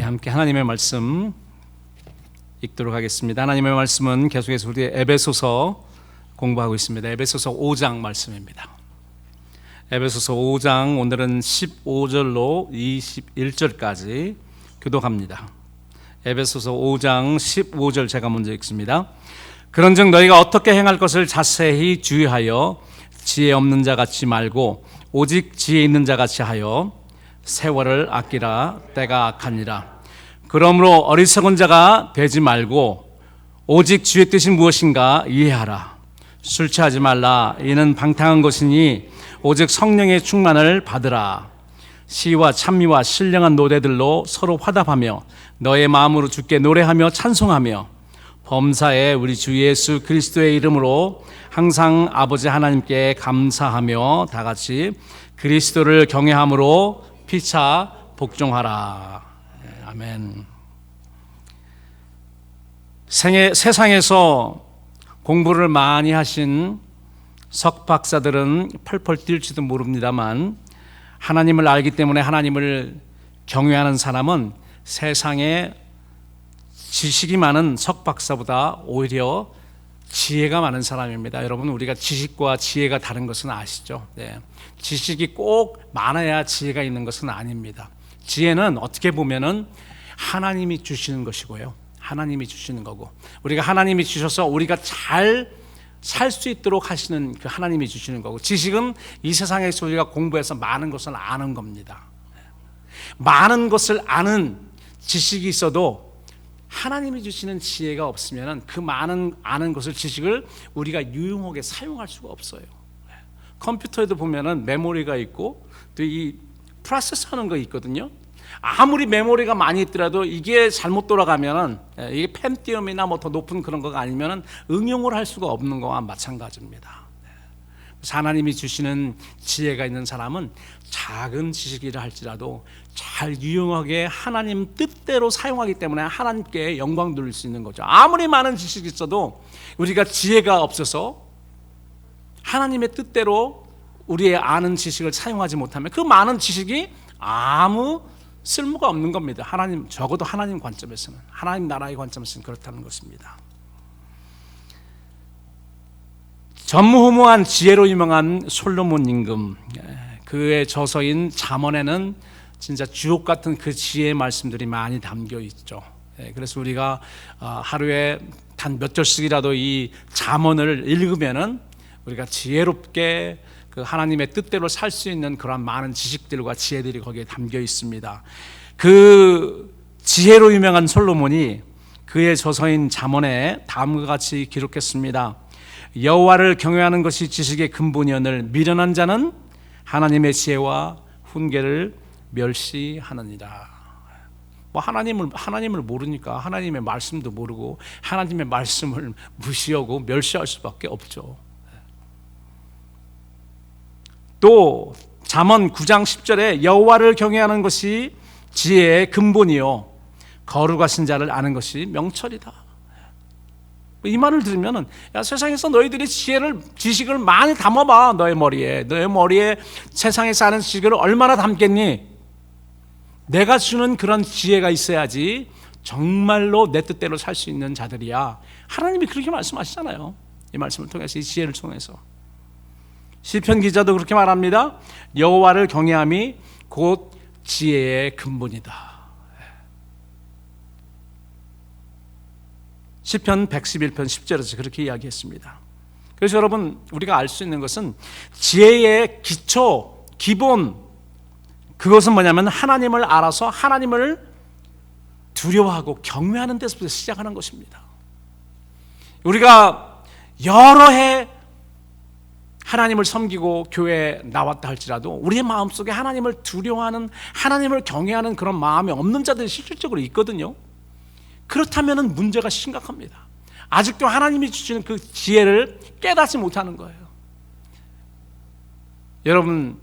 함께 하나님의 말씀 읽도록 하겠습니다. 하나님의 말씀은 계속해서 우리 에베소서 공부하고 있습니다. 에베소서 5장 말씀입니다. 에베소서 5장 오늘은 15절로 21절까지 교독합니다. 에베소서 5장 15절 제가 먼저 읽습니다. 그런즉 너희가 어떻게 행할 것을 자세히 주의하여 지혜 없는 자 같이 말고 오직 지혜 있는 자 같이 하여 세월을 아끼라. 때가 악하니라. 그러므로 어리석은 자가 되지 말고 오직 주의 뜻이 무엇인가 이해하라. 술 취하지 말라. 이는 방탕한 것이니 오직 성령의 충만을 받으라. 시와 찬미와 신령한 노래들로 서로 화답하며 너의 마음으로 주께 노래하며 찬송하며 범사에 우리 주 예수 그리스도의 이름으로 항상 아버지 하나님께 감사하며 다같이 그리스도를 경외함으로 피차 복종하라. 아멘. 세상에서 공부를 많이 하신 석박사들은 펄펄 뛸지도 모릅니다만 하나님을 알기 때문에 하나님을 경외하는 사람은 세상에 지식이 많은 석박사보다 오히려 지혜가 많은 사람입니다. 여러분, 우리가 지식과 지혜가 다른 것은 아시죠? 네. 지식이 꼭 많아야 지혜가 있는 것은 아닙니다. 지혜는 어떻게 보면은 하나님이 주시는 것이고요. 하나님이 주시는 거고, 우리가 하나님이 주셔서 우리가 잘 살 수 있도록 하시는 그 하나님이 주시는 거고, 지식은 이 세상에서 우리가 공부해서 많은 것을 아는 겁니다. 많은 것을 아는 지식이 있어도 하나님이 주시는 지혜가 없으면 그 많은 아는 것을, 지식을 우리가 유용하게 사용할 수가 없어요. 컴퓨터에도 보면은 메모리가 있고 또 이 프로세스 하는 거 있거든요. 아무리 메모리가 많이 있더라도 이게 잘못 돌아가면은, 이게 펜티엄이나 뭐 더 높은 그런 거가 아니면은 응용을 할 수가 없는 거와 마찬가지입니다. 그래서 하나님이 주시는 지혜가 있는 사람은 작은 지식이라 할지라도 잘 유용하게 하나님 뜻대로 사용하기 때문에 하나님께 영광 돌릴 수 있는 거죠. 아무리 많은 지식이 있어도 우리가 지혜가 없어서 하나님의 뜻대로 우리의 아는 지식을 사용하지 못하면 그 많은 지식이 아무 쓸모가 없는 겁니다. 하나님, 적어도 하나님 관점에서는, 하나님 나라의 관점에서는 그렇다는 것입니다. 전무후무한 지혜로 유명한 솔로몬 임금, 그의 저서인 잠언에는 진짜 주옥 같은 그 지혜의 말씀들이 많이 담겨 있죠. 그래서 우리가 하루에 단 몇 절씩이라도 이 잠언을 읽으면은 우리가 지혜롭게 그 하나님의 뜻대로 살 수 있는 그런 많은 지식들과 지혜들이 거기에 담겨 있습니다. 그 지혜로 유명한 솔로몬이 그의 저서인 잠언에 다음과 같이 기록했습니다. 여호와를 경외하는 것이 지식의 근본이오늘 미련한 자는 하나님의 지혜와 훈계를 멸시하느니라. 뭐 하나님을 모르니까 하나님의 말씀도 모르고 하나님의 말씀을 무시하고 멸시할 수밖에 없죠. 또 잠언 9장 10절에 여호와를 경외하는 것이 지혜의 근본이요 거룩하신 자를 아는 것이 명철이다. 이 말을 들으면은, 야, 세상에서 너희들이 지식을 많이 담아봐. 너의 머리에 세상에서 아는 지식을 얼마나 담겠니? 내가 주는 그런 지혜가 있어야지 정말로 내 뜻대로 살 수 있는 자들이야. 하나님이 그렇게 말씀하시잖아요. 이 말씀을 통해서, 이 지혜를 통해서. 시편 기자도 그렇게 말합니다. 여호와를 경외함이 곧 지혜의 근본이다. 시편 111편 10절에서 그렇게 이야기했습니다. 그래서 여러분, 우리가 알 수 있는 것은 지혜의 기초, 기본, 그것은 뭐냐면 하나님을 알아서 하나님을 두려워하고 경외하는 데서부터 시작하는 것입니다. 우리가 여러 해 하나님을 섬기고 교회에 나왔다 할지라도 우리의 마음속에 하나님을 두려워하는, 하나님을 경외하는 그런 마음이 없는 자들이 실질적으로 있거든요. 그렇다면 문제가 심각합니다. 아직도 하나님이 주시는 그 지혜를 깨닫지 못하는 거예요. 여러분,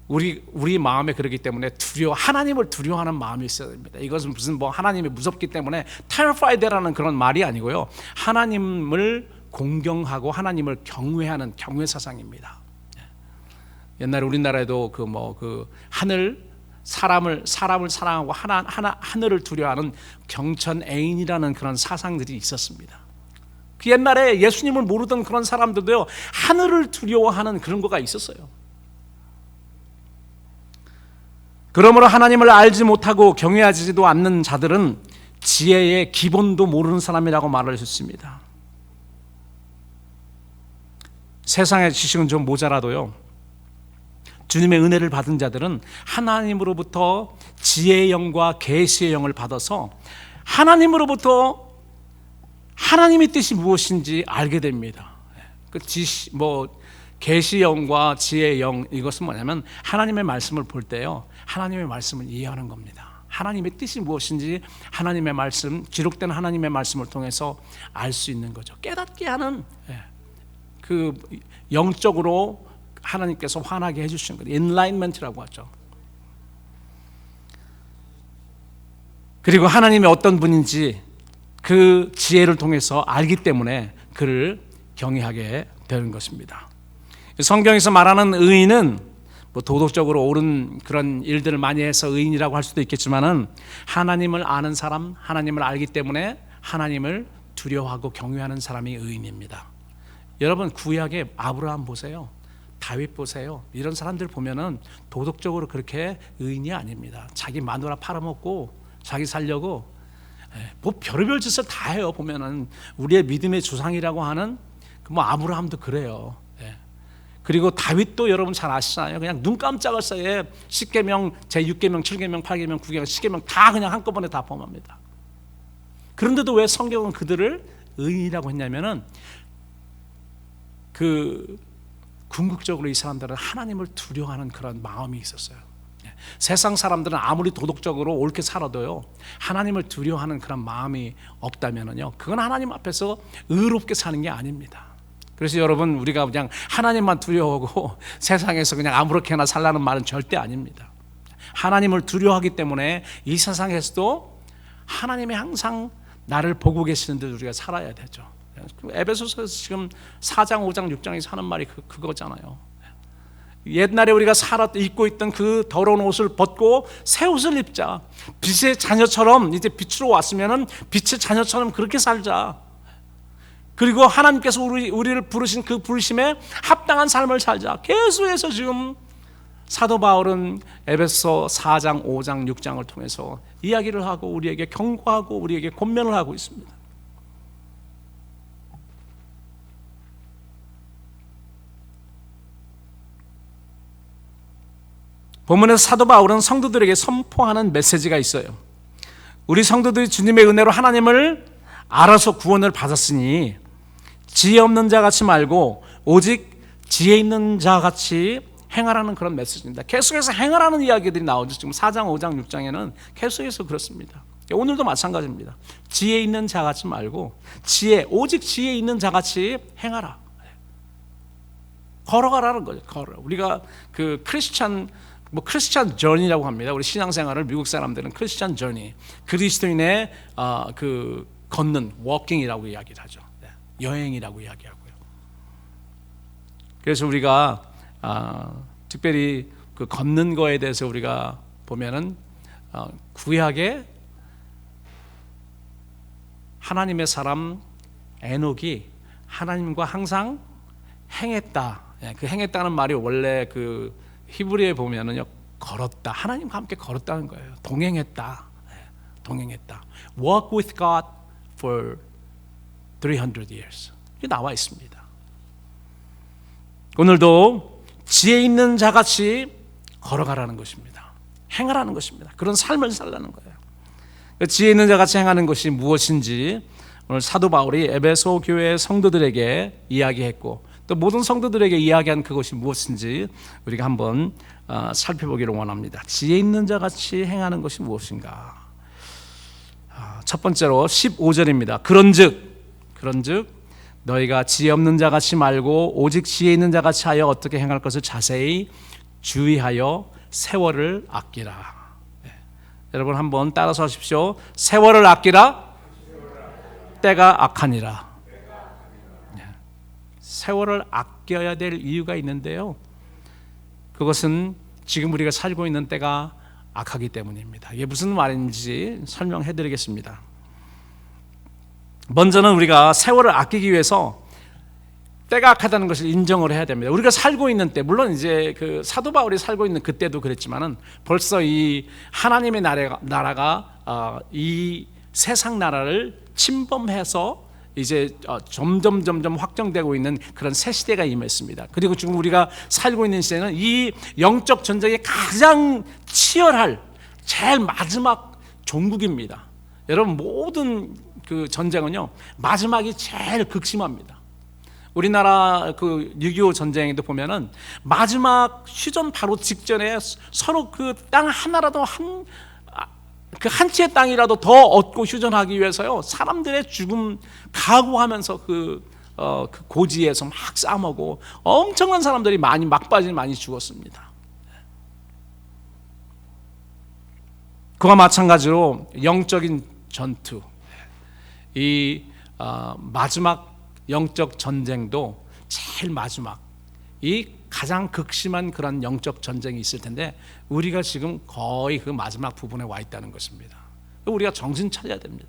우리 마음에 그러기 때문에 하나님을 두려워하는 마음이 있어야 됩니다. 이것은 무슨 하나님이 무섭기 때문에 terrified라는 그런 말이 아니고요. 하나님을 공경하고 하나님을 경외하는 경외 사상입니다. 옛날에 우리나라에도 하늘 사람을 사랑하고 하늘을 두려워하는 경천 애인이라는 그런 사상들이 있었습니다. 그 옛날에 예수님을 모르던 그런 사람들도요, 하늘을 두려워하는 그런 거가 있었어요. 그러므로 하나님을 알지 못하고 경외하지도 않는 자들은 지혜의 기본도 모르는 사람이라고 말을 했습니다. 세상의 지식은 좀 모자라도요, 주님의 은혜를 받은 자들은 하나님으로부터 지혜의 영과 계시의 영을 받아서 하나님으로부터 하나님의 뜻이 무엇인지 알게 됩니다. 그 계시의 영과 지혜의 영, 이것은 뭐냐면 하나님의 말씀을 볼 때요, 하나님의 말씀을 이해하는 겁니다. 하나님의 뜻이 무엇인지 하나님의 말씀, 기록된 하나님의 말씀을 통해서 알 수 있는 거죠. 깨닫게 하는, 그 영적으로 하나님께서 환하게 해주시는 거예요. enlightenment라고 하죠. 그리고 하나님이 어떤 분인지 그 지혜를 통해서 알기 때문에 그를 경외하게 되는 것입니다. 성경에서 말하는 의인은 뭐 도덕적으로 옳은 그런 일들을 많이 해서 의인이라고 할 수도 있겠지만은, 하나님을 아는 사람, 하나님을 알기 때문에 하나님을 두려워하고 경외하는 사람이 의인입니다. 여러분, 구약의 아브라함 보세요, 다윗 보세요. 이런 사람들 보면은 도덕적으로 그렇게 의인이 아닙니다. 자기 마누라 팔아먹고 자기 살려고 뭐 별의별 짓을 다 해요. 보면은 우리의 믿음의 조상이라고 하는 뭐 아브라함도 그래요. 그리고 다윗도 여러분 잘 아시잖아요. 그냥 눈 깜짝할 사이에 10계명, 제6계명, 7계명, 8계명, 9계명, 10계명 다 그냥 한꺼번에 다 범합니다. 그런데도 왜 성경은 그들을 의인이라고 했냐면은, 그 궁극적으로 이 사람들은 하나님을 두려워하는 그런 마음이 있었어요. 세상 사람들은 아무리 도덕적으로 옳게 살아도요, 하나님을 두려워하는 그런 마음이 없다면은요, 그건 하나님 앞에서 의롭게 사는 게 아닙니다. 그래서 여러분, 우리가 그냥 하나님만 두려워하고 세상에서 그냥 아무렇게나 살라는 말은 절대 아닙니다. 하나님을 두려워하기 때문에 이 세상에서도 하나님이 항상 나를 보고 계시는 듯 우리가 살아야 되죠. 에베소서에서 지금 4장, 5장, 6장에서 하는 말이 그거잖아요. 옛날에 우리가 입고 있던 그 더러운 옷을 벗고 새 옷을 입자. 빛의 자녀처럼, 이제 빛으로 왔으면은 빛의 자녀처럼 그렇게 살자. 그리고 하나님께서 우리를 부르신 그 부르심에 합당한 삶을 살자. 계속해서 지금 사도 바울은 에베소 4장, 5장, 6장을 통해서 이야기를 하고 우리에게 경고하고 우리에게 권면을 하고 있습니다. 본문에서 사도 바울은 성도들에게 선포하는 메시지가 있어요. 우리 성도들이 주님의 은혜로 하나님을 알아서 구원을 받았으니 지혜 없는 자 같이 말고 오직 지혜 있는 자 같이 행하라는 그런 메시지입니다. 계속해서 행하라는 이야기들이 나오죠. 지금 4장, 5장, 6장에는 계속해서 그렇습니다. 오늘도 마찬가지입니다. 지혜 있는 자 같이 말고 오직 지혜 있는 자 같이 행하라. 걸어가라는 거죠. 우리가 그 크리스찬 저니라고 합니다. 우리 신앙생활을 미국 사람들은 크리스찬 저니, 그리스도인의 그 걷는 워킹이라고 이야기를 하죠. 여행이라고 이야기하고요. 그래서 우리가 특별히 그 걷는 거에 대해서 우리가 보면은 구약에 하나님의 사람 에녹이 하나님과 항상 행했다. 그 행했다는 말이 원래 그 히브리에 보면은요, 걸었다. 하나님과 함께 걸었다는 거예요. 동행했다. 동행했다. Walk with God for 300 years. 이게 나와 있습니다. 오늘도 지혜 있는 자같이 걸어가라는 것입니다. 행하라는 것입니다. 그런 삶을 살라는 거예요. 지혜 있는 자같이 행하는 것이 무엇인지 오늘 사도 바울이 에베소 교회 성도들에게 이야기했고, 또 모든 성도들에게 이야기한 그것이 무엇인지 우리가 한번 살펴보기를 원합니다. 지혜 있는 자같이 행하는 것이 무엇인가? 첫 번째로 15절입니다. 그런즉 너희가 지혜 없는 자같이 말고 오직 지혜 있는 자같이 하여 어떻게 행할 것을 자세히 주의하여 세월을 아끼라. 여러분 한번 따라서 하십시오. 세월을 아끼라. 때가 악하니라. 세월을 아껴야 될 이유가 있는데요, 그것은 지금 우리가 살고 있는 때가 악하기 때문입니다. 이게 무슨 말인지 설명해 드리겠습니다. 먼저는 우리가 세월을 아끼기 위해서 때가 악하다는 것을 인정을 해야 됩니다. 우리가 살고 있는 때, 물론 이제 그 사도 바울이 살고 있는 그때도 그랬지만은 벌써 이 하나님의 나라가 이 세상 나라를 침범해서 이제 점점 확정되고 있는 그런 새 시대가 임했습니다. 그리고 지금 우리가 살고 있는 시대는 이 영적 전쟁이 가장 치열할 제일 마지막 종국입니다. 여러분, 모든 그 전쟁은요, 마지막이 제일 극심합니다. 우리나라 그 6.25 전쟁에도 보면은 마지막 휴전 바로 직전에 서로 그 땅 하나라도 한 채의 땅이라도 더 얻고 휴전하기 위해서요, 사람들의 죽음 각오하면서 그 고지에서 막 싸우고 엄청난 사람들이 막바지 많이 죽었습니다. 그와 마찬가지로 영적인 전투, 이 마지막 영적 전쟁도 제일 마지막, 이 가장 극심한 그런 영적 전쟁이 있을 텐데 우리가 지금 거의 그 마지막 부분에 와 있다는 것입니다. 우리가 정신 차려야 됩니다.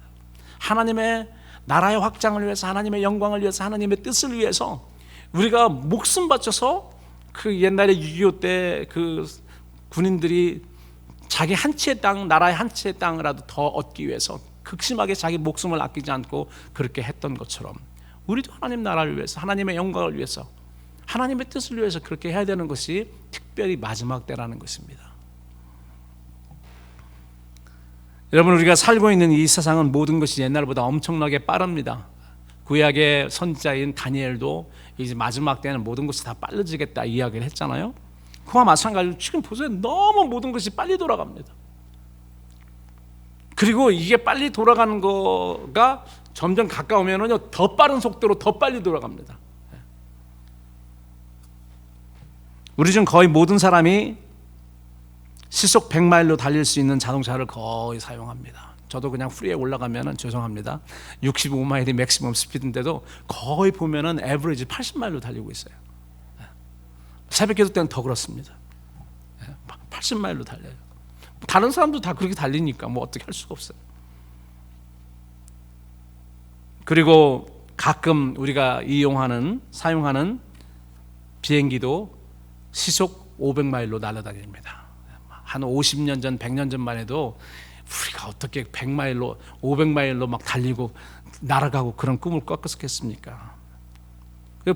하나님의 나라의 확장을 위해서, 하나님의 영광을 위해서, 하나님의 뜻을 위해서 우리가 목숨 바쳐서 그 옛날에 6.25 때 그 군인들이 자기 한 채의 땅, 나라의 한 채의 땅이라도 더 얻기 위해서 극심하게 자기 목숨을 아끼지 않고 그렇게 했던 것처럼 우리도 하나님 나라를 위해서, 하나님의 영광을 위해서, 하나님의 뜻을 위해서 그렇게 해야 되는 것이 특별히 마지막 때라는 것입니다. 여러분, 우리가 살고 있는 이 세상은 모든 것이 옛날보다 엄청나게 빠릅니다. 구약의 선지자인 다니엘도 이제 마지막 때는 모든 것이 다 빨라지겠다 이야기를 했잖아요. 그와 마찬가지로 지금 보세요. 너무 모든 것이 빨리 돌아갑니다. 그리고 이게 빨리 돌아가는 거가 점점 가까우면은요, 더 빠른 속도로 더 빨리 돌아갑니다. 우리 중 거의 모든 사람이 시속 100마일로 달릴 수 있는 자동차를 거의 사용합니다. 저도 그냥 프리에 올라가면은 죄송합니다, 65마일이 맥시멈 스피드인데도 거의 보면은 에버리지 80마일로 달리고 있어요. 새벽 기도 때는 더 그렇습니다. 80마일로 달려요. 다른 사람도 다 그렇게 달리니까 뭐 어떻게 할 수가 없어요. 그리고 가끔 우리가 사용하는 비행기도 시속 500마일로 날아다닙니다. 한 50년 전, 100년 전만 해도 우리가 어떻게 100마일로, 500마일로 막 달리고 날아가고 그런 꿈을 꿨겠습니까?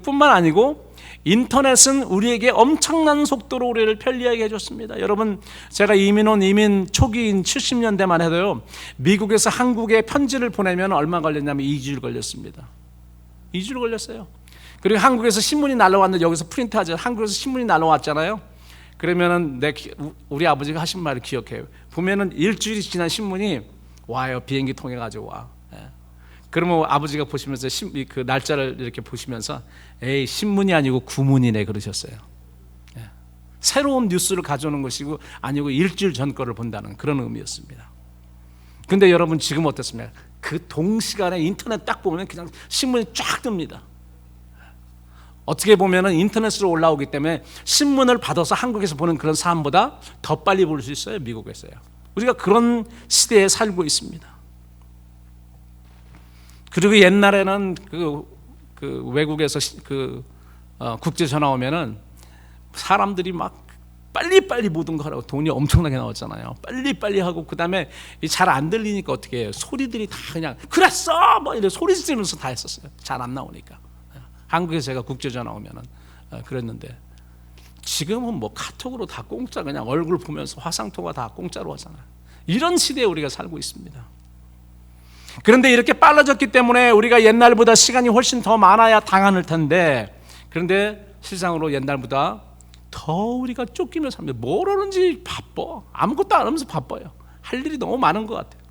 뿐만 아니고 인터넷은 우리에게 엄청난 속도로 우리를 편리하게 해줬습니다. 여러분, 제가 이민 초기인 70년대만 해도요, 미국에서 한국에 편지를 보내면 얼마 걸렸냐면 2주일 걸렸습니다. 2주일 걸렸어요. 그리고 한국에서 신문이 날라왔는데 여기서 프린트하죠. 한국에서 신문이 날라왔잖아요. 그러면은 우리 아버지가 하신 말을 기억해요. 보면은 일주일이 지난 신문이 와요. 비행기 통해 가지고 와. 그러면 아버지가 보시면서 그 날짜를 이렇게 보시면서 에이, 신문이 아니고 구문이네 그러셨어요. 새로운 뉴스를 가져오는 것이고 아니고 일주일 전 거를 본다는 그런 의미였습니다. 근데 여러분, 지금 어떻습니까? 그 동시간에 인터넷 딱 보면 그냥 신문이 쫙 뜹니다. 어떻게 보면은 인터넷으로 올라오기 때문에 신문을 받아서 한국에서 보는 그런 사람보다 더 빨리 볼 수 있어요, 미국에서요. 우리가 그런 시대에 살고 있습니다. 그리고 옛날에는 그 외국에서 국제 전화 오면은 사람들이 막 빨리 모든 거 하라고 돈이 엄청나게 나왔잖아요. 빨리 하고 그다음에 잘 안 들리니까 어떻게 해요? 소리들이 다 그냥 그랬어 뭐 이런 소리 지르면서 다 했었어요. 잘 안 나오니까. 한국에서 제가 국제 전화 오면은 그랬는데 지금은 뭐 카톡으로 다 공짜, 그냥 얼굴 보면서 화상통화 다 공짜로 하잖아요. 이런 시대에 우리가 살고 있습니다. 그런데 이렇게 빨라졌기 때문에 우리가 옛날보다 시간이 훨씬 더 많아야 당할 텐데, 그런데 실상으로 옛날보다 더 우리가 쫓기며 삽니다. 뭘 하는지 바빠. 아무것도 안 하면서 바빠요. 할 일이 너무 많은 것 같아요.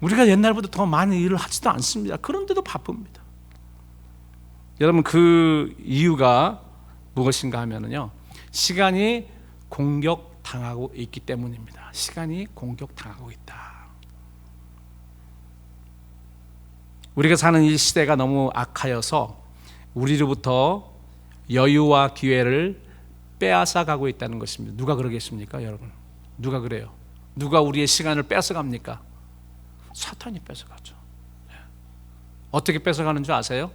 우리가 옛날보다 더 많은 일을 하지도 않습니다. 그런데도 바쁩니다. 여러분, 그 이유가 무엇인가 하면은요, 시간이 공격당하고 있기 때문입니다. 시간이 공격당하고 있다. 우리가 사는 이 시대가 너무 악하여서 우리로부터 여유와 기회를 빼앗아 가고 있다는 것입니다. 누가 그러겠습니까, 여러분? 누가 그래요? 누가 우리의 시간을 뺏어갑니까? 사탄이 뺏어가죠. 어떻게 뺏어가는 줄 아세요?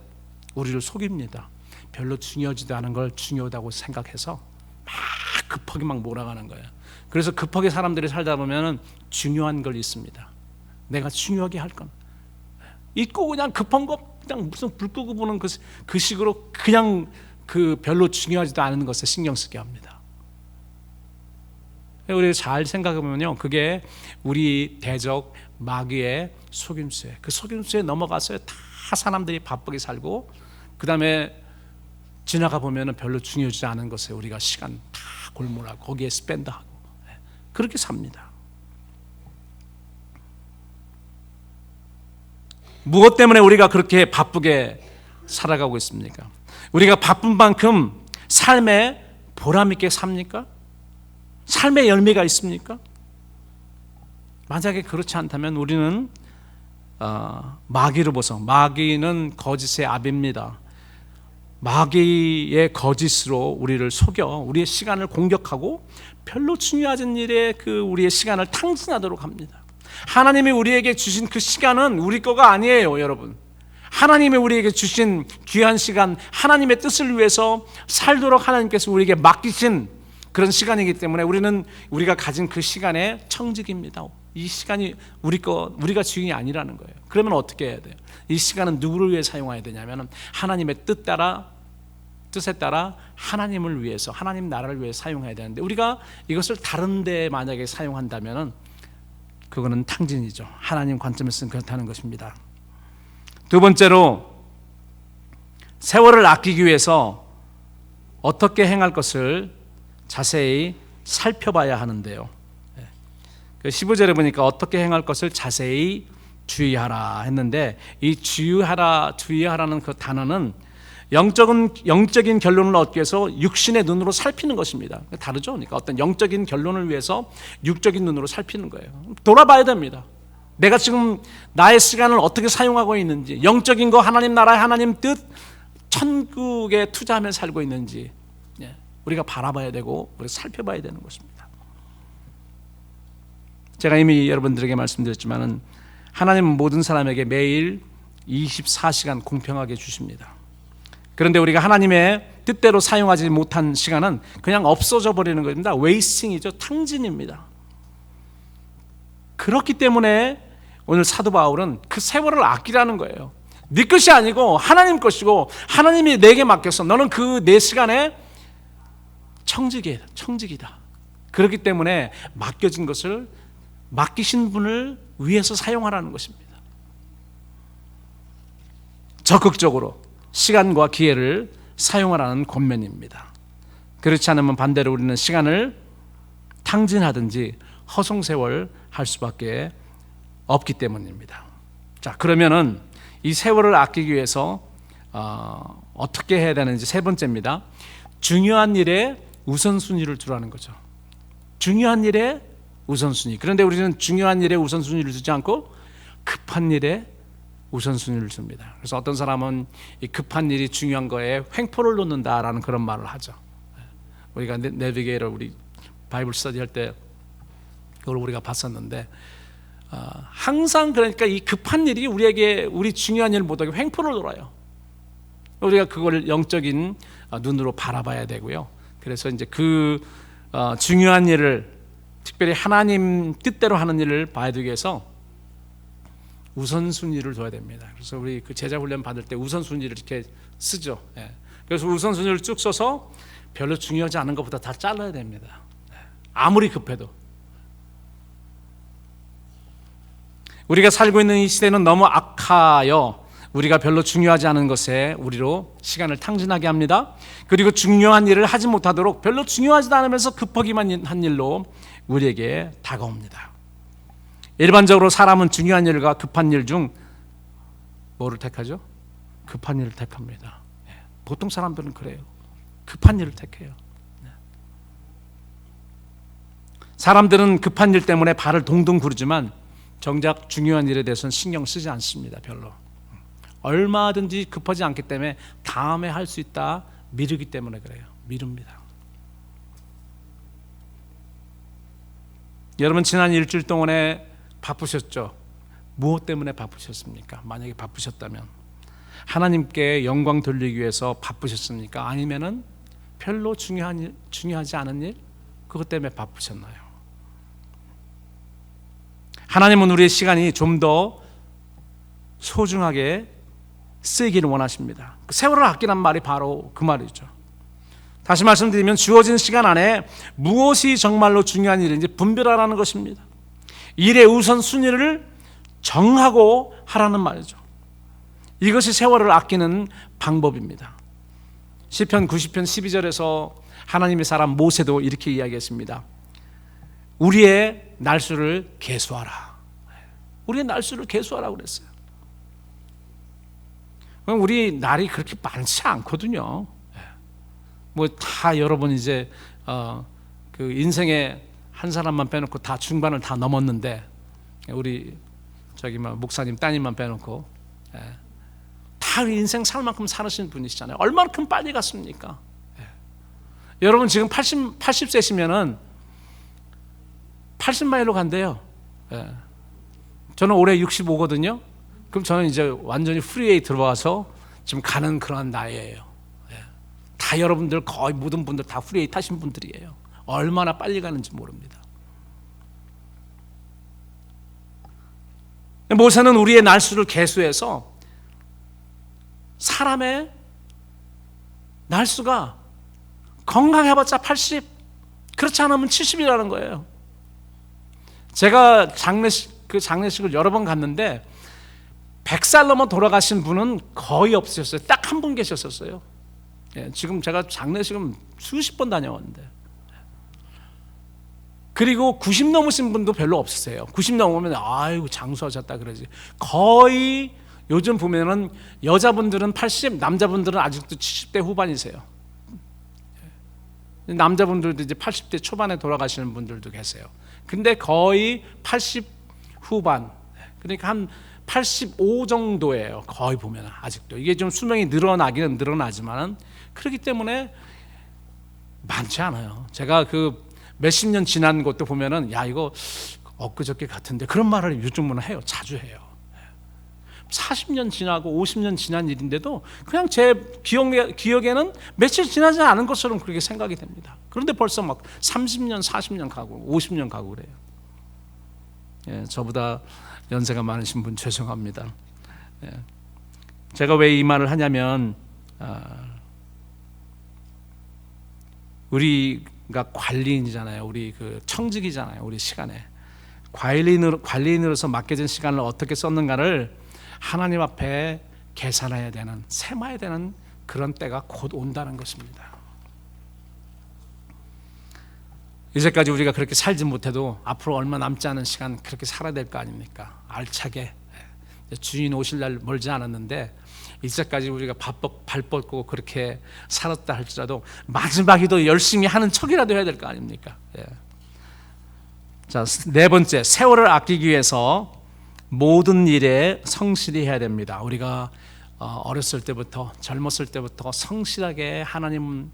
우리를 속입니다. 별로 중요하지도 않은 걸 중요하다고 생각해서 막 급하게 막 몰아가는 거예요. 그래서 급하게 사람들이 살다 보면 중요한 걸 잊습니다. 내가 중요하게 할 건 잊고 그냥 급한 거 그냥 무슨 불 끄고 보는 그 식으로 그냥 그 별로 중요하지도 않은 것에 신경 쓰게 합니다. 우리 잘 생각해 보면요, 그게 우리 대적 마귀의 속임수예요. 그 속임수에 넘어가서 다 사람들이 바쁘게 살고, 그 다음에 지나가 보면은 별로 중요하지 않은 것에 우리가 시간 다 골몰하고 거기에 스pen드하고 그렇게 삽니다. 무엇 때문에 우리가 그렇게 바쁘게 살아가고 있습니까? 우리가 바쁜 만큼 삶에 보람 있게 삽니까? 삶의 열매가 있습니까? 만약에 그렇지 않다면 우리는 마귀로부터, 마귀는 거짓의 아비입니다. 마귀의 거짓으로 우리를 속여 우리의 시간을 공격하고 별로 중요하지 않은 일에 우리의 시간을 탕진하도록 합니다. 하나님이 우리에게 주신 그 시간은 우리 거가 아니에요, 여러분. 하나님이 우리에게 주신 귀한 시간, 하나님의 뜻을 위해서 살도록 하나님께서 우리에게 맡기신 그런 시간이기 때문에 우리가 가진 그 시간의 청직입니다. 이 시간이 우리가 주인이 아니라는 거예요. 그러면 어떻게 해야 돼요? 이 시간은 누구를 위해 사용해야 되냐면 하나님의 뜻에 따라 하나님을 위해서, 하나님 나라를 위해 사용해야 되는데, 우리가 이것을 다른 데 만약에 사용한다면 그거는 탕진이죠. 하나님 관점에서는 그렇다는 것입니다. 두 번째로, 세월을 아끼기 위해서 어떻게 행할 것을 자세히 살펴봐야 하는데요. 15절에 보니까 어떻게 행할 것을 자세히 주의하라 했는데, 이 주의하라는 그 단어는 영적인 결론을 얻기 위해서 육신의 눈으로 살피는 것입니다. 다르죠. 그러니까 어떤 영적인 결론을 위해서 육적인 눈으로 살피는 거예요. 돌아봐야 됩니다. 내가 지금 나의 시간을 어떻게 사용하고 있는지, 영적인 거, 하나님 나라, 하나님 뜻, 천국에 투자하며 살고 있는지 우리가 바라봐야 되고 우리가 살펴봐야 되는 것입니다. 제가 이미 여러분들에게 말씀드렸지만은 하나님은 모든 사람에게 매일 24시간 공평하게 주십니다. 그런데 우리가 하나님의 뜻대로 사용하지 못한 시간은 그냥 없어져 버리는 것입니다. 웨이스팅이죠. 탕진입니다. 그렇기 때문에 오늘 사도 바울은 그 세월을 아끼라는 거예요. 네 것이 아니고 하나님 것이고, 하나님이 내게 맡겼어. 너는 그 내 시간에 청직이다. 그렇기 때문에 맡겨진 것을 맡기신 분을 위해서 사용하라는 것입니다. 적극적으로 시간과 기회를 사용하라는 권면입니다. 그렇지 않으면 반대로 우리는 시간을 탕진하든지 허송세월 할 수밖에 없기 때문입니다. 자, 그러면은 이 세월을 아끼기 위해서 어떻게 해야 되는지 세 번째입니다. 중요한 일에 우선순위를 두라는 거죠. 중요한 일에 우선순위. 그런데 우리는 중요한 일에 우선순위를 두지 않고 급한 일에 우선순위를 줍니다. 그래서 어떤 사람은 이 급한 일이 중요한 거에 횡포를 놓는다라는 그런 말을 하죠. 우리가 내비게이터 우리 바이블 스터디 할 때 그걸 우리가 봤었는데, 항상 그러니까 이 급한 일이 우리 중요한 일을 못하게 횡포를 놓아요. 우리가 그걸 영적인 눈으로 바라봐야 되고요. 그래서 이제 중요한 일을, 특별히 하나님 뜻대로 하는 일을 봐야 되기 위해서 우선순위를 둬야 됩니다. 그래서 우리 그 제자 훈련 받을 때 우선순위를 이렇게 쓰죠. 그래서 우선순위를 쭉 써서 별로 중요하지 않은 것보다 다 잘라야 됩니다. 아무리 급해도. 우리가 살고 있는 이 시대는 너무 악하여 우리가 별로 중요하지 않은 것에 우리로 시간을 탕진하게 합니다. 그리고 중요한 일을 하지 못하도록 별로 중요하지도 않으면서 급하기만 한 일로 우리에게 다가옵니다. 일반적으로 사람은 중요한 일과 급한 일 중 뭐를 택하죠? 급한 일을 택합니다. 보통 사람들은 그래요. 급한 일을 택해요. 사람들은 급한 일 때문에 발을 동동 구르지만 정작 중요한 일에 대해서는 신경 쓰지 않습니다. 별로. 얼마든지 급하지 않기 때문에 다음에 할 수 있다 미루기 때문에 그래요. 미룹니다. 여러분 지난 일주일 동안에 바쁘셨죠? 무엇 때문에 바쁘셨습니까? 만약에 바쁘셨다면 하나님께 영광 돌리기 위해서 바쁘셨습니까? 아니면은 별로 중요하지 않은 일? 그것 때문에 바쁘셨나요? 하나님은 우리의 시간이 좀 더 소중하게 쓰이기를 원하십니다. 세월을 아끼란 말이 바로 그 말이죠. 다시 말씀드리면 주어진 시간 안에 무엇이 정말로 중요한 일인지 분별하라는 것입니다. 일의 우선순위를 정하고 하라는 말이죠. 이것이 세월을 아끼는 방법입니다. 시편 90편 12절에서 하나님의 사람 모세도 이렇게 이야기했습니다. 우리의 날수를 계수하라. 우리의 날수를 계수하라고 그랬어요. 우리 날이 그렇게 많지 않거든요. 뭐 다 여러분 이제 그 인생에 한 사람만 빼놓고 다 중반을 다 넘었는데 우리 저기 목사님 따님만 빼놓고 다 인생 살 만큼 살으신 분이시잖아요. 얼마큼 빨리 갔습니까? 여러분 지금 80세시면은 80마일로 간대요. 저는 올해 65거든요. 그럼 저는 이제 완전히 프리웨이 들어와서 지금 가는 그런 나이예요. 다 여러분들 거의 모든 분들 다 프리웨이 타신 분들이에요. 얼마나 빨리 가는지 모릅니다. 모세는 우리의 날수를 계수해서 사람의 날수가 건강해봤자 80, 그렇지 않으면 70이라는 거예요. 제가 장례식을 여러 번 갔는데 100살 넘어 돌아가신 분은 거의 없으셨어요. 딱 한 분 계셨었어요. 지금 제가 장례식은 수십 번 다녀왔는데, 그리고 90 넘으신 분도 별로 없으세요. 90 넘으면 아이고 장수하셨다 그러지. 거의 요즘 보면은 여자분들은 80, 남자분들은 아직도 70대 후반이세요. 남자분들도 이제 80대 초반에 돌아가시는 분들도 계세요. 근데 거의 80 후반, 그러니까 한 85 정도예요. 거의 보면 아직도 이게 좀 수명이 늘어나기는 늘어나지만은 그렇기 때문에 많지 않아요. 제가 그 몇십 년 지난 것도 보면은 야 이거 엊그저께 같은데 그런 말을 요즘 분은 해요. 자주 해요. 40년 지나고 50년 지난 일인데도 그냥 제 기억에는 며칠 지나지 않은 것처럼 그렇게 생각이 됩니다. 그런데 벌써 막 30년, 40년 가고 50년 가고 그래요. 저보다 연세가 많으신 분 죄송합니다. 제가 왜 이 말을 하냐면 우리가 관리인이잖아요. 우리 그 청직이잖아요. 우리 시간에 관리인으로서 맡겨진 시간을 어떻게 썼는가를 하나님 앞에 계산해야 되는, 세마야 되는 그런 때가 곧 온다는 것입니다. 이제까지 우리가 그렇게 살지 못해도 앞으로 얼마 남지 않은 시간 그렇게 살아야 될 거 아닙니까? 알차게. 주인 오실 날 멀지 않았는데 이제까지 우리가 발 뻗고 그렇게 살았다 할지라도 마지막에도 열심히 하는 척이라도 해야 될 거 아닙니까? 자, 네 번째, 세월을 아끼기 위해서 모든 일에 성실히 해야 됩니다. 우리가 어렸을 때부터, 젊었을 때부터 성실하게 하나님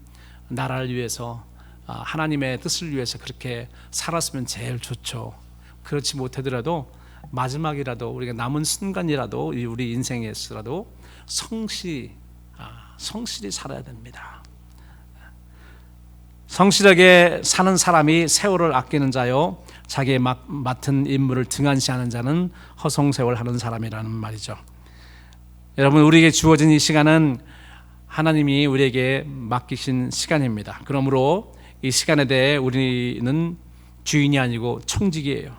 나라를 위해서, 하나님의 뜻을 위해서 그렇게 살았으면 제일 좋죠. 그렇지 못하더라도 마지막이라도 우리가 남은 순간이라도 우리 인생에서라도 성실히 살아야 됩니다. 성실하게 사는 사람이 세월을 아끼는 자요, 자기의 맡은 임무를 등한시하는 자는 허송세월하는 사람이라는 말이죠. 여러분, 우리에게 주어진 이 시간은 하나님이 우리에게 맡기신 시간입니다. 그러므로 이 시간에 대해 우리는 주인이 아니고 청직이에요.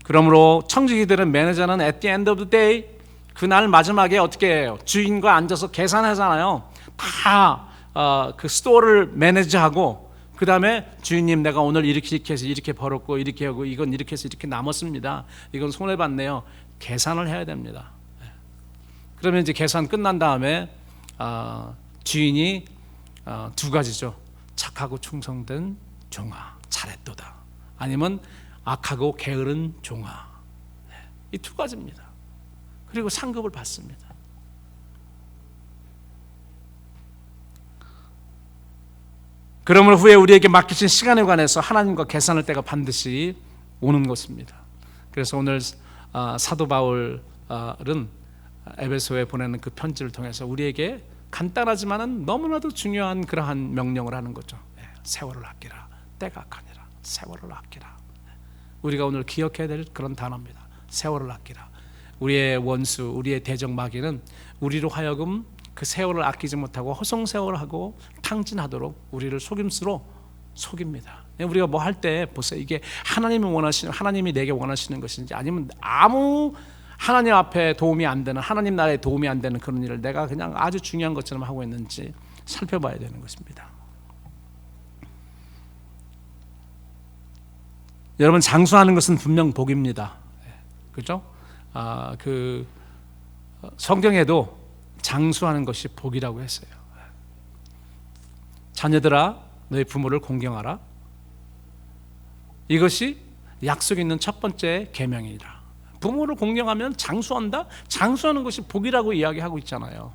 그러므로 청직이들은, 매니저는 at the end of the day, 그날 마지막에 어떻게 해요? 주인과 앉아서 계산하잖아요. 다 그 스토어를 매니저하고, 그 다음에 주인님 내가 오늘 이렇게 해서 이렇게 벌었고 이렇게 하고 이건 이렇게 해서 이렇게 남았습니다. 이건 손해봤네요. 계산을 해야 됩니다. 그러면 이제 계산 끝난 다음에 주인이 두 가지죠. 착하고 충성된 종아, 잘했도다. 아니면 악하고 게으른 종아. 이 두 가지입니다. 그리고 상급을 받습니다. 그러므로 후에 우리에게 맡기신 시간에 관해서 하나님과 계산할 때가 반드시 오는 것입니다. 그래서 오늘 사도 바울은 에베소에 보내는 그 편지를 통해서 우리에게 간단하지만은 너무나도 중요한 그러한 명령을 하는 거죠. 세월을 아끼라. 때가 악하니라. 세월을 아끼라. 우리가 오늘 기억해야 될 그런 단어입니다. 세월을 아끼라. 우리의 원수, 우리의 대적 마귀는 우리로 하여금 그 세월을 아끼지 못하고 허송세월하고 탕진하도록 우리를 속임수로 속입니다. 우리가 뭐 할 때 보세요. 이게 하나님이 내게 원하시는 것인지, 아니면 아무 하나님 앞에 도움이 안 되는, 하나님 나라에 도움이 안 되는 그런 일을 내가 그냥 아주 중요한 것처럼 하고 있는지 살펴봐야 되는 것입니다. 여러분, 장수하는 것은 분명 복입니다. 그렇죠? 성경에도 장수하는 것이 복이라고 했어요. 자녀들아, 너희 부모를 공경하라. 이것이 약속 있는 첫 번째 계명이라. 부모를 공경하면 장수한다? 장수하는 것이 복이라고 이야기하고 있잖아요.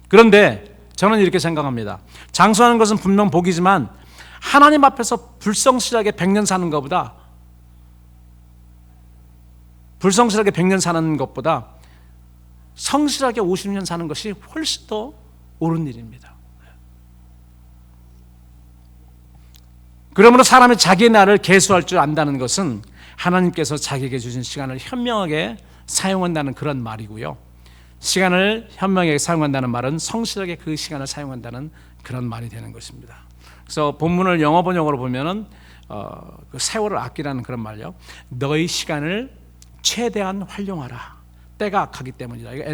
그런데 저는 이렇게 생각합니다. 장수하는 것은 분명 복이지만 하나님 앞에서 불성실하게 100년 사는 것보다 성실하게 50년 사는 것이 훨씬 더 옳은 일입니다. 그러므로 사람이 자기의 날을 계수할 줄 안다는 것은 하나님께서 자기에게 주신 시간을 현명하게 사용한다는 그런 말이고요. 시간을 현명하게 사용한다는 말은 성실하게 그 시간을 사용한다는 그런 말이 되는 것입니다. 그래서 본문을 영어 번역으로 보면은 그 세월을 아끼라는 그런 말이요. 너희 시간을 최대한 활용하라. 때가 악하기 때문이다. 이거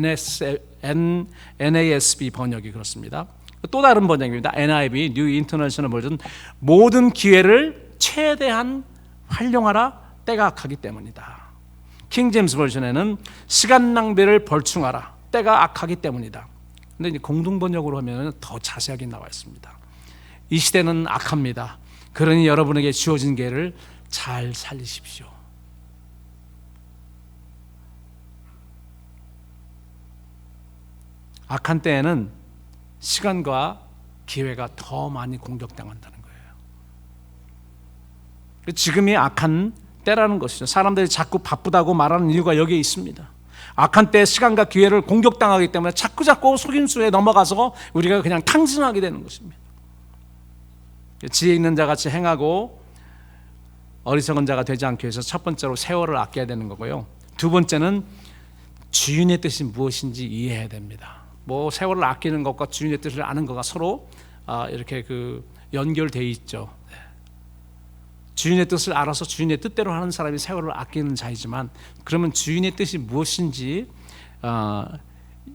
NASB 번역이 그렇습니다. 또 다른 번역입니다. NIV, New International Version. 모든 기회를 최대한 활용하라. 때가 악하기 때문이다. 킹 제임스 버전에는 시간 낭비를 벌충하라. 때가 악하기 때문이다. 근데 이제 공동 번역으로 하면 더 자세하게 나와 있습니다. 이 시대는 악합니다. 그러니 여러분에게 주어진 기회를 잘 살리십시오. 악한 때에는 시간과 기회가 더 많이 공격당한다는 거예요. 지금이 악한 때라는 것이죠. 사람들이 자꾸 바쁘다고 말하는 이유가 여기에 있습니다. 악한 때 시간과 기회를 공격당하기 때문에 자꾸 속임수에 넘어가서 우리가 그냥 탕진하게 되는 것입니다. 지혜 있는 자같이 행하고 어리석은 자가 되지 않기 위해서 첫 번째로 세월을 아껴야 되는 거고요. 두 번째는 주인의 뜻이 무엇인지 이해해야 됩니다. 뭐 세월을 아끼는 것과 주인의 뜻을 아는 것과 서로 이렇게 연결되어 있죠. 주인의 뜻을 알아서 주인의 뜻대로 하는 사람이 세월을 아끼는 자이지만, 그러면 주인의 뜻이 무엇인지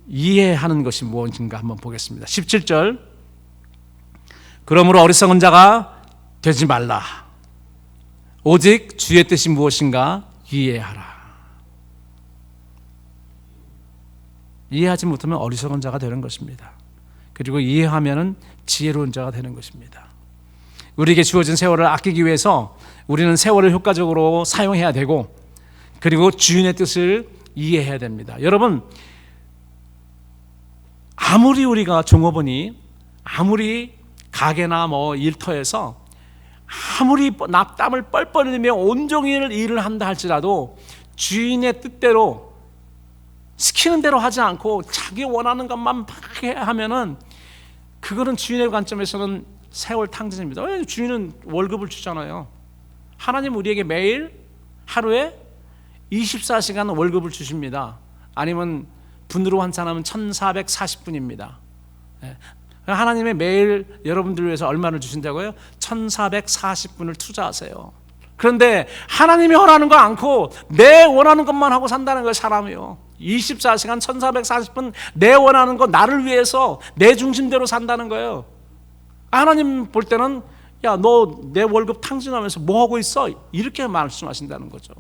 이해하는 것이 무엇인가 한번 보겠습니다. 17절. 그러므로 어리석은 자가 되지 말라. 오직 주의 뜻이 무엇인가 이해하라. 이해하지 못하면 어리석은 자가 되는 것입니다. 그리고 이해하면 지혜로운 자가 되는 것입니다. 우리에게 주어진 세월을 아끼기 위해서 우리는 세월을 효과적으로 사용해야 되고, 그리고 주인의 뜻을 이해해야 됩니다. 여러분, 아무리 우리가 종업원이, 아무리 가게나 일터에서 아무리 땀을 뻘뻘 흘리며 온종일 일을 한다 할지라도 주인의 뜻대로 시키는 대로 하지 않고 자기 원하는 것만 막 하면은 그거는 주인의 관점에서는 세월 탕진입니다. 왜? 주인은 월급을 주잖아요. 하나님 우리에게 매일 하루에 24시간 월급을 주십니다. 아니면 분으로 환산하면 1440분입니다. 하나님의 매일 여러분들을 위해서 얼마를 주신다고요? 1440분을 투자하세요. 그런데 하나님이 원하는 거 않고 내 원하는 것만 하고 산다는 거예요. 사람이요. 24시간 1440분 내 원하는 거, 나를 위해서 내 중심대로 산다는 거예요. 하나님 볼 때는 야, 너 내 월급 탕진하면서 뭐 하고 있어? 이렇게 말씀하신다는 거죠.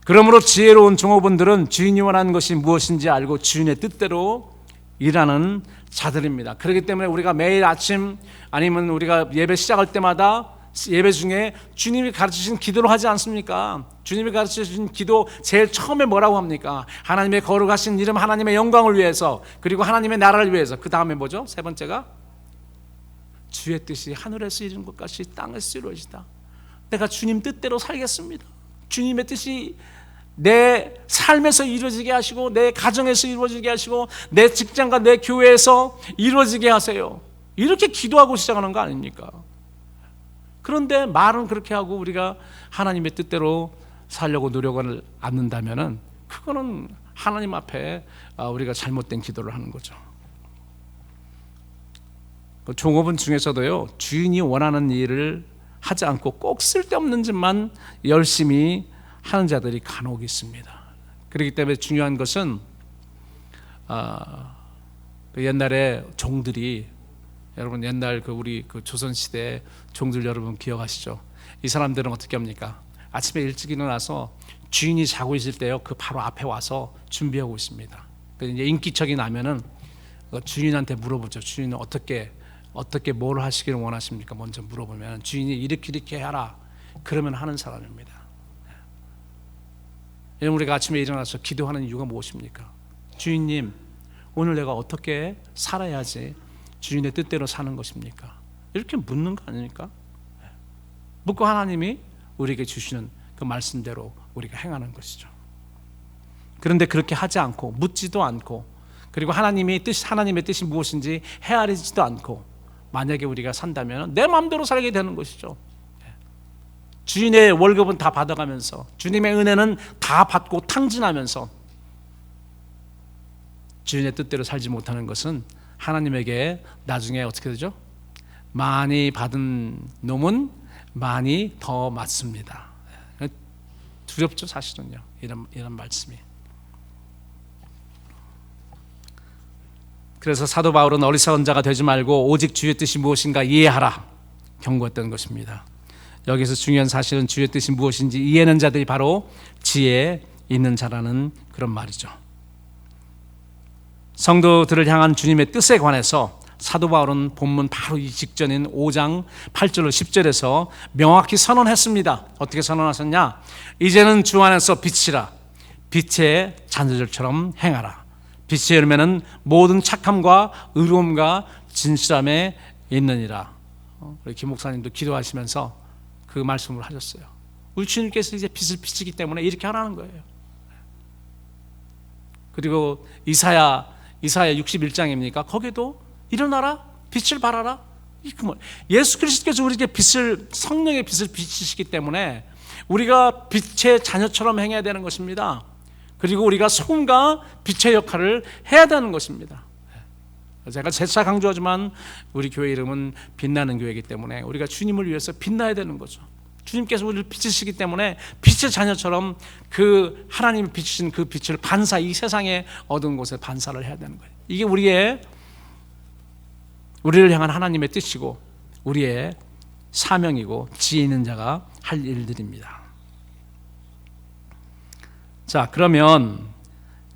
그러므로 지혜로운 종업원들은 주인이 원하는 것이 무엇인지 알고 주인의 뜻대로 일하는 자들입니다. 그렇기 때문에 우리가 매일 아침 아니면 우리가 예배 시작할 때마다 예배 중에 주님이 가르치신 기도를 하지 않습니까? 주님이 가르치신 기도 제일 처음에 뭐라고 합니까? 하나님의 거룩하신 이름, 하나님의 영광을 위해서, 그리고 하나님의 나라를 위해서. 그 다음에 뭐죠? 세 번째가 주의 뜻이 하늘에서 이루는 것 같이 땅에서 이루어지다. 내가 주님 뜻대로 살겠습니다. 주님의 뜻이 내 삶에서 이루어지게 하시고 내 가정에서 이루어지게 하시고 내 직장과 내 교회에서 이루어지게 하세요. 이렇게 기도하고 시작하는 거 아닙니까? 그런데 말은 그렇게 하고 우리가 하나님의 뜻대로 살려고 노력을 않는다면은 그거는 하나님 앞에 우리가 잘못된 기도를 하는 거죠. 종업원 중에서도요, 주인이 원하는 일을 하지 않고 꼭 쓸데없는 짓만 열심히 하는 자들이 간혹 있습니다. 그렇기 때문에 중요한 것은 옛날에 종들이, 여러분 옛날 우리 조선 시대 종들 여러분 기억하시죠? 이 사람들은 어떻게 합니까? 아침에 일찍 일어나서 주인이 자고 있을 때요, 그 바로 앞에 와서 준비하고 있습니다. 이제 인기척이 나면은 주인한테 물어보죠. 주인은 어떻게 뭘 하시기를 원하십니까? 먼저 물어보면 주인이 이렇게 하라 그러면 하는 사람입니다. 여러분, 우리가 아침에 일어나서 기도하는 이유가 무엇입니까? 주인님, 오늘 내가 어떻게 살아야지 주인의 뜻대로 사는 것입니까? 이렇게 묻는 거 아닙니까? 묻고 하나님이 우리에게 주시는 그 말씀대로 우리가 행하는 것이죠. 그런데 그렇게 하지 않고 묻지도 않고, 그리고 하나님의 뜻이 무엇인지 헤아리지도 않고 만약에 우리가 산다면 내 마음대로 살게 되는 것이죠. 주인의 월급은 다 받아가면서, 주님의 은혜는 다 받고 탕진하면서 주인의 뜻대로 살지 못하는 것은 하나님에게 나중에 어떻게 되죠? 많이 받은 놈은 많이 더 맞습니다. 두렵죠, 사실은요. 이런 말씀이. 그래서 사도 바울은 어리석은 자가 되지 말고 오직 주의 뜻이 무엇인가 이해하라 경고했던 것입니다. 여기서 중요한 사실은 주의 뜻이 무엇인지 이해하는 자들이 바로 지혜 있는 자라는 그런 말이죠. 성도들을 향한 주님의 뜻에 관해서 사도 바울은 본문 바로 이 직전인 5장 8절로 10절에서 명확히 선언했습니다. 어떻게 선언하셨냐? 이제는 주 안에서 빛이라, 빛의 자녀들처럼 행하라. 빛의 열매는 모든 착함과 의로움과 진실함에 있느니라. 우리 김 목사님도 기도하시면서 그 말씀을 하셨어요. 우리 주님께서 이제 빛을 비치기 때문에 이렇게 하라는 거예요. 그리고 이사야 61장입니까? 거기도 일어나라, 빛을 발하라. 예수 그리스도께서 우리에게 성령의 빛을 비치시기 때문에 우리가 빛의 자녀처럼 행해야 되는 것입니다. 그리고 우리가 소금과 빛의 역할을 해야 되는 것입니다. 제가 재차 강조하지만 우리 교회 이름은 빛나는 교회이기 때문에 우리가 주님을 위해서 빛나야 되는 거죠. 주님께서 우리를 비치시기 때문에 빛의 자녀처럼 그 하나님이 비추신 그 빛을 이 세상의 어두운 곳에 반사를 해야 되는 거예요. 이게 우리를 향한 하나님의 뜻이고 우리의 사명이고 지혜 있는 자가 할 일들입니다. 자, 그러면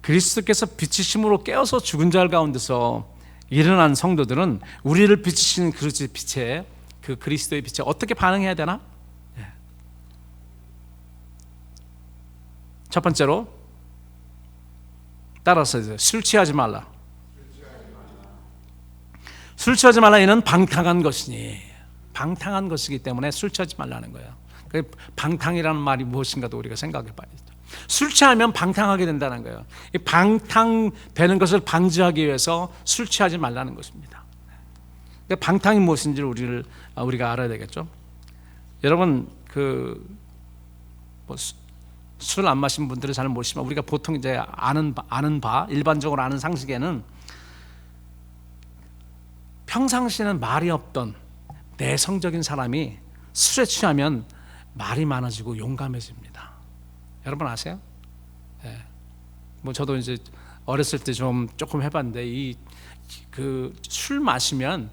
그리스도께서 비치심으로 깨어서 죽은 자 가운데서 일어난 성도들은 우리를 비치시는 그 빛에, 그 그리스도의 빛에 어떻게 반응해야 되나? 첫 번째로 따라서 술 취하지 말라. 술 취하지 말라. 이는 방탕한 것이니, 방탕한 것이기 때문에 술 취하지 말라는 거예요. 방탕이라는 말이 무엇인가도 우리가 생각해 봐야죠. 술 취하면 방탕하게 된다는 거예요. 이 방탕되는 것을 방지하기 위해서 술 취하지 말라는 것입니다. 방탕이 무엇인지를 우리가 알아야 되겠죠. 여러분 술 안 마신 분들은 잘 모르시지만 우리가 보통 이제 아는 바 일반적으로 아는 상식에는 평상시에는 말이 없던 내성적인 사람이 술에 취하면 말이 많아지고 용감해집니다. 여러분 아세요? 네. 저도 이제 어렸을 때 조금 해봤는데 술 마시면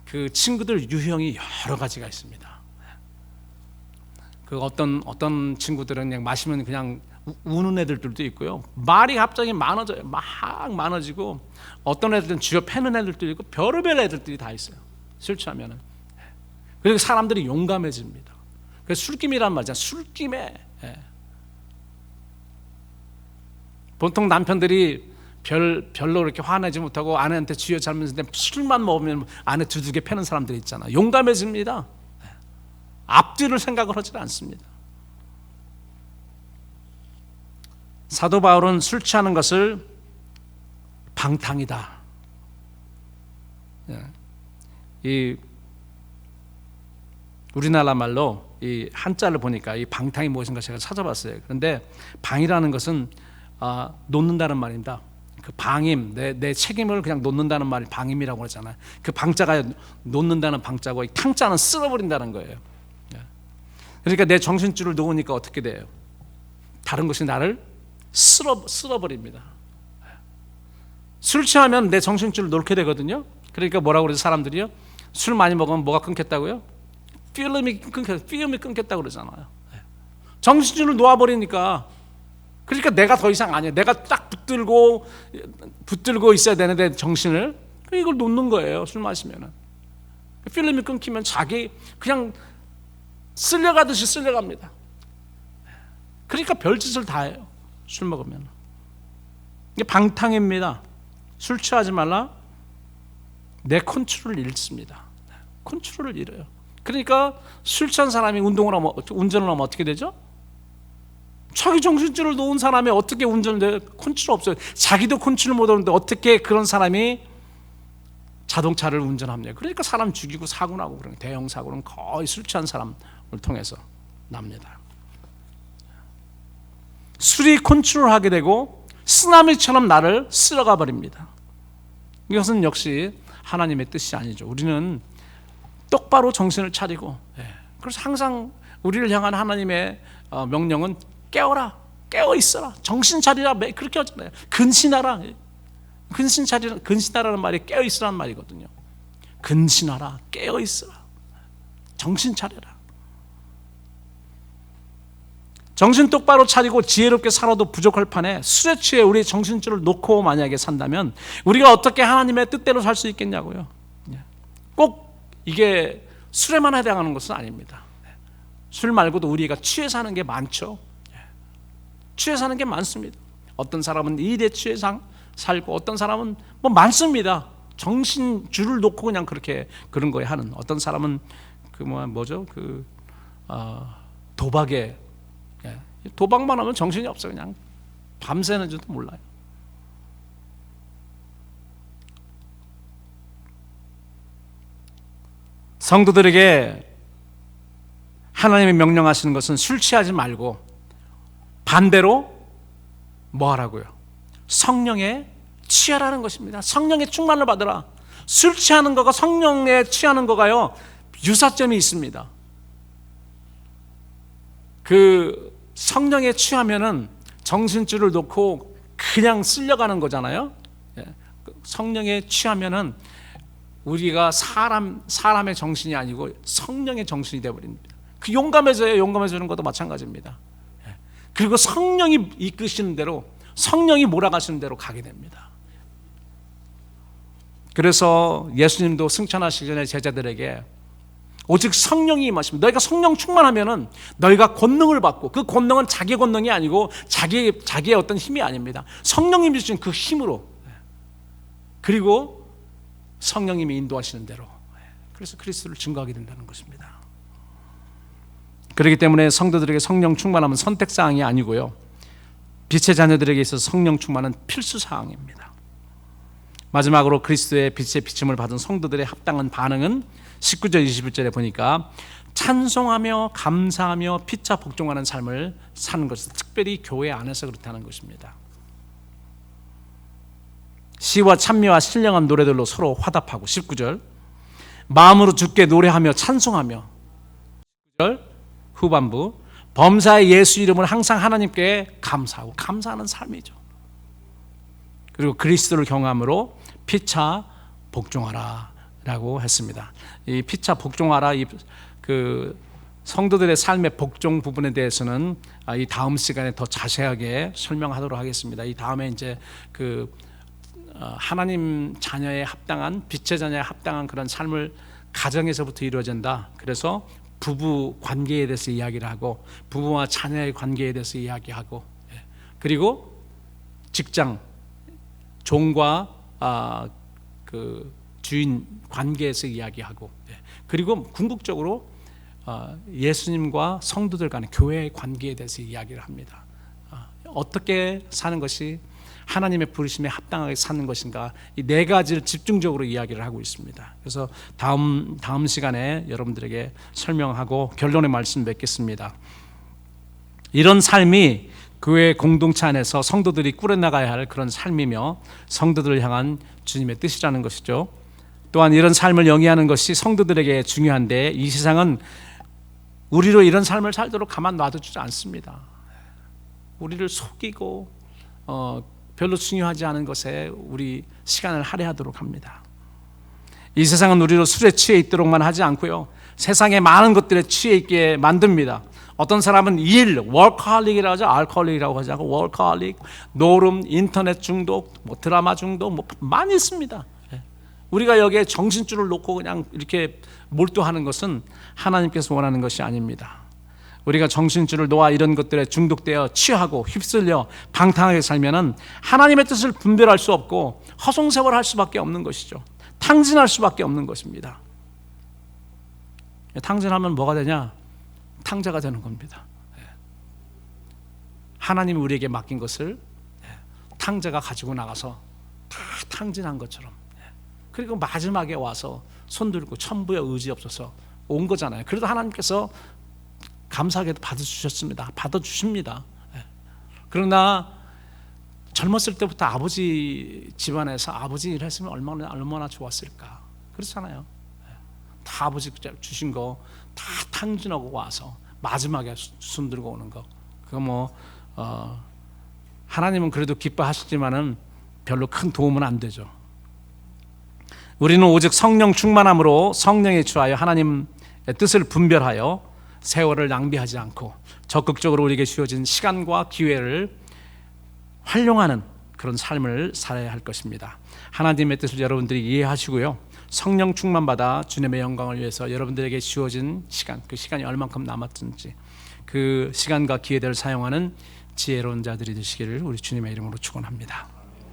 그 친구들 유형이 여러 가지가 있습니다. 어떤 친구들은 그냥 마시면 그냥 우는 애들도 있고요. 말이 갑자기 많아져요. 막 많아지고 어떤 애들은 쥐어 패는 애들도 있고 별의별 애들들이 다 있어요. 술 취하면은. 그리고 사람들이 용감해집니다. 그래서 술김이란 말이잖아요. 술김에. 보통 남편들이 별로 그렇게 화내지 못하고 아내한테 쥐어 잘면서 술만 먹으면 아내 두둑에 패는 사람들 있잖아. 용감해집니다. 앞뒤를 생각을 하지 않습니다. 사도 바울은 술 취하는 것을 방탕이다. 이 우리나라 말로 이 한자를 보니까 이 방탕이 무엇인가 제가 찾아봤어요. 그런데 방이라는 것은 놓는다는 말입니다. 그 방임, 내 책임을 그냥 놓는다는 말이 방임이라고 그러잖아요. 그 방자가 놓는다는 방자고, 이 탕자는 쓸어버린다는 거예요. 그러니까 내 정신줄을 놓으니까 어떻게 돼요? 다른 것이 나를 쓸어버립니다. 술 취하면 내 정신줄을 놓게 되거든요. 그러니까 뭐라고 그러죠? 사람들이요, 술 많이 먹으면 뭐가 끊겼다고요? 필름이 끊겼다고 그러잖아요. 정신줄을 놓아버리니까, 그러니까 내가 더 이상 아니에요. 내가 딱 붙들고 있어야 되는데 정신을, 이걸 놓는 거예요. 술 마시면은 필름이 끊기면 자기 그냥 쓸려가듯이 쓸려갑니다. 그러니까 별짓을 다 해요. 술 먹으면. 이게 방탕입니다. 술 취하지 말라. 내 컨트롤을 잃습니다. 컨트롤을 잃어요. 그러니까 술 취한 사람이 운전을 하면 어떻게 되죠? 자기 정신줄을 놓은 사람이 어떻게 운전을 해요? 컨트롤 없어요. 자기도 컨트롤 못하는데 어떻게 그런 사람이 자동차를 운전합니까? 그러니까 사람 죽이고 사고 나고 그런 대형 사고는 거의 술 취한 사람을 통해서 납니다. 술이 컨트롤하게 되고 쓰나미처럼 나를 쓸어가 버립니다. 이것은 역시 하나님의 뜻이 아니죠. 우리는 똑바로 정신을 차리고, 그래서 항상 우리를 향한 하나님의 명령은 깨어라, 깨어 있어라, 정신 차리라, 그렇게 하잖아요. 근신하라, 근신하라는 말이 깨어 있으라는 말이거든요. 근신하라, 깨어 있어라, 정신 차려라. 정신 똑바로 차리고 지혜롭게 살아도 부족할 판에 술에 취해 우리 정신줄을 놓고 만약에 산다면 우리가 어떻게 하나님의 뜻대로 살 수 있겠냐고요. 꼭 이게 술에만 해당하는 것은 아닙니다. 술 말고도 우리가 취해 사는 게 많죠. 취해 사는 게 많습니다. 어떤 사람은 일에 취해 살고, 어떤 사람은 뭐 많습니다. 정신줄을 놓고 그냥 그렇게 그런 거에 하는, 어떤 사람은 도박에, 도박만 하면 정신이 없어. 그냥 밤새는지도 몰라요. 성도들에게 하나님이 명령하시는 것은 술 취하지 말고 반대로 뭐 하라고요? 성령에 취하라는 것입니다. 성령의 충만을 받으라. 술 취하는 거가 성령에 취하는 거가요, 유사점이 있습니다. 그 성령에 취하면은 정신줄을 놓고 그냥 쓸려가는 거잖아요. 성령에 취하면은 우리가 사람의 정신이 아니고 성령의 정신이 되어버립니다. 그 용감해지는 것도 마찬가지입니다. 그리고 성령이 이끄시는 대로, 성령이 몰아가시는 대로 가게 됩니다. 그래서 예수님도 승천하시기 전에 제자들에게 오직 성령이 임하시면, 너희가 성령 충만하면은 너희가 권능을 받고, 그 권능은 자기 권능이 아니고 자기의 어떤 힘이 아닙니다. 성령님이 주신 그 힘으로, 그리고 성령님이 인도하시는 대로, 그래서 그리스도를 증거하게 된다는 것입니다. 그렇기 때문에 성도들에게 성령 충만함은 선택사항이 아니고요, 빛의 자녀들에게 있어서 성령 충만은 필수사항입니다. 마지막으로 그리스도의 빛의 비침을 받은 성도들의 합당한 반응은 19절 21절에 보니까 찬송하며 감사하며 피차 복종하는 삶을 사는 것은 특별히 교회 안에서 그렇다는 것입니다. 시와 찬미와 신령한 노래들로 서로 화답하고, 19절 마음으로 주께 노래하며 찬송하며, 19절 후반부 범사의 예수 이름을 항상 하나님께 감사하고, 감사하는 삶이죠. 그리고 그리스도를 경험으로 피차 복종하라 라고 했습니다. 이 피차 복종하라, 그 성도들의 삶의 복종 부분에 대해서는 이 다음 시간에 더 자세하게 설명하도록 하겠습니다. 이 다음에 이제 하나님 자녀에 합당한, 빛의 자녀에 합당한 그런 삶을 가정에서부터 이루어진다. 그래서 부부 관계에 대해서 이야기를 하고, 부부와 자녀의 관계에 대해서 이야기하고, 그리고 직장, 종과 그 주인 관계에서 이야기하고, 그리고 궁극적으로 예수님과 성도들 간의 교회의 관계에 대해서 이야기를 합니다. 어떻게 사는 것이 하나님의 부르심에 합당하게 사는 것인가, 이 네 가지를 집중적으로 이야기를 하고 있습니다. 그래서 다음 시간에 여러분들에게 설명하고 결론의 말씀 맺겠습니다. 이런 삶이 교회 공동체 안에서 성도들이 꾸려나가야 할 그런 삶이며 성도들을 향한 주님의 뜻이라는 것이죠. 또한 이런 삶을 영위하는 것이 성도들에게 중요한데, 이 세상은 우리로 이런 삶을 살도록 가만 놔두지 않습니다. 우리를 속이고 별로 중요하지 않은 것에 우리 시간을 할애하도록 합니다. 이 세상은 우리로 술에 취해 있도록만 하지 않고요, 세상의 많은 것들에 취해 있게 만듭니다. 어떤 사람은 일, 워커홀릭이라고 하죠. 알코올릭이라고 하지 않고 워커홀릭, 노름, 인터넷 중독, 드라마 중독, 많이 있습니다. 우리가 여기에 정신줄을 놓고 그냥 이렇게 몰두하는 것은 하나님께서 원하는 것이 아닙니다. 우리가 정신줄을 놓아 이런 것들에 중독되어 취하고 휩쓸려 방탕하게 살면은 하나님의 뜻을 분별할 수 없고 허송세월할 수밖에 없는 것이죠. 탕진할 수밖에 없는 것입니다. 탕진하면 뭐가 되냐? 탕자가 되는 겁니다. 하나님이 우리에게 맡긴 것을 탕자가 가지고 나가서 다 탕진한 것처럼, 그리고 마지막에 와서 손들고 천부의 의지 없어서 온 거잖아요. 그래도 하나님께서 감사하게도 받아주십니다. 그러나 젊었을 때부터 아버지 집안에서 아버지 일했으면 얼마나 좋았을까. 그렇잖아요. 다 아버지 주신 거 다 탕진하고 와서 마지막에 손 들고 오는 거, 그거 하나님은 그래도 기뻐하시지만은 별로 큰 도움은 안 되죠. 우리는 오직 성령 충만함으로 성령에 취하여 하나님의 뜻을 분별하여 세월을 낭비하지 않고 적극적으로 우리에게 주어진 시간과 기회를 활용하는 그런 삶을 살아야 할 것입니다. 하나님의 뜻을 여러분들이 이해하시고요, 성령 충만받아 주님의 영광을 위해서 여러분들에게 주어진 시간, 그 시간이 얼만큼 남았든지 그 시간과 기회들을 사용하는 지혜로운 자들이 되시기를 우리 주님의 이름으로 축원합니다.